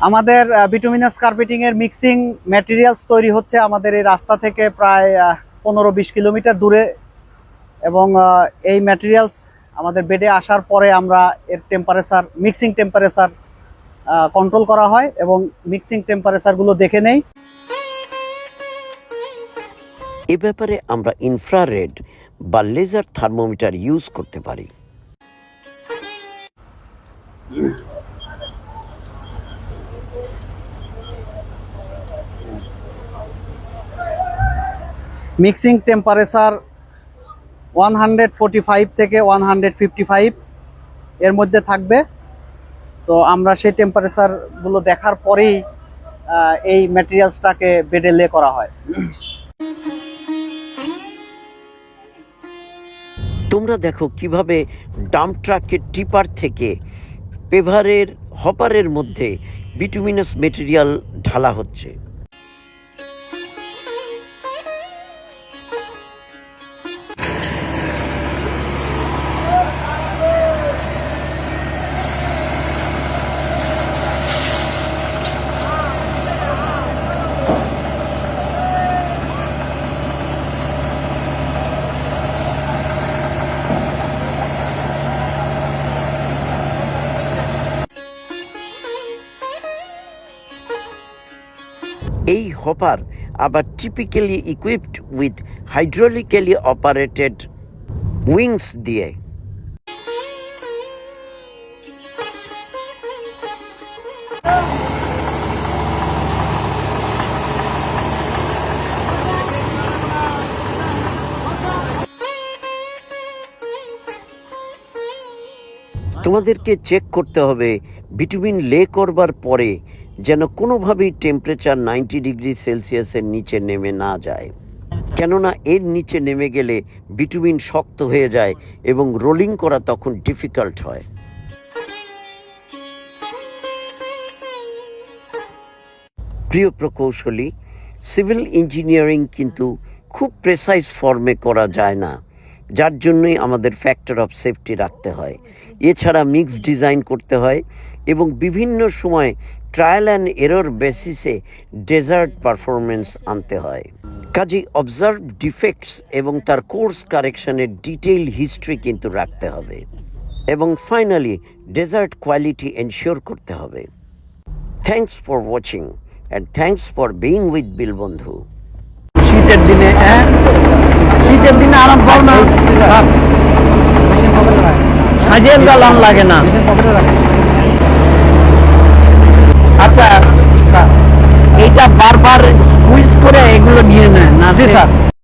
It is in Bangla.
আমাদের বিটুমিনাস কার্পেটিং এর মিক্সিং ম্যাটেরিয়ালস তৈরি হচ্ছে আমাদের এই রাস্তা থেকে প্রায় 15-20 কিলোমিটার দূরে, এবং এই ম্যাটেরিয়ালস আমাদের বেডে আসার পরে আমরা এর টেম্পারেচার, মিক্সিং টেম্পারেচার কন্ট্রোল করা হয় এবং মিক্সিং টেম্পারেচারগুলো দেখে নেই। এ ব্যাপারে আমরা ইনফ্রারেড বা লেজার থার্মোমিটার ইউজ করতে পারি। মিক্সিং টেম্পারেচার 145 থেকে 155 এর মধ্যে থাকবে। তো আমরা সেই টেম্পারেচারগুলো দেখার পরেই এই ম্যাটেরিয়ালসটাকে বেডে লে করা হয়। তোমরা দেখো কিভাবে ডাম্প ট্রাকের টিপার থেকে পেভারের হপারের মধ্যে বিটুমিনাস মেটেরিয়াল ঢালা হচ্ছে। এই হপার আবার typically equipped with hydraulically operated wings দিয়ে। তোমাদেরকে চেক করতে হবে বিটুমিন লে করবার পরে যেন কোনোভাবেই টেম্পারেচার 90 ডিগ্রি সেলসিয়াসের নিচে নেমে না যায়, কেননা এর নিচে নেমে গেলে বিটুমিন শক্ত হয়ে যায় এবং রোলিং করা তখন ডিফিকাল্ট হয়। প্রিয় প্রকৌশলী, সিভিল ইঞ্জিনিয়ারিং কিন্তু খুব প্রেসাইজ ফর্মে করা যায় না, যার জন্যই আমাদের ফ্যাক্টর অফ সেফটি রাখতে হয়। এছাড়া মিক্স ডিজাইন করতে হয় এবং বিভিন্ন সময় ট্রায়াল অ্যান্ড এরর বেসিসে ডেজার্ট পারফরমেন্স আনতে হয়। কাজেই অবজার্ভ ডিফেক্টস এবং তার কোর্স কারেকশনের ডিটেইল হিস্ট্রি কিন্তু রাখতে হবে, এবং ফাইনালি ডেজার্ট কোয়ালিটি এনশিওর করতে হবে। Thanks for watching and thanks for being with Bill বন্ধু। শীতের দিনে আরাম পাও না, সাজিয়ে লাম লাগে না। আচ্ছা, এইটা বারবার স্কুইজ করে এগুলো নিয়ে নেয় না? জি স্যার।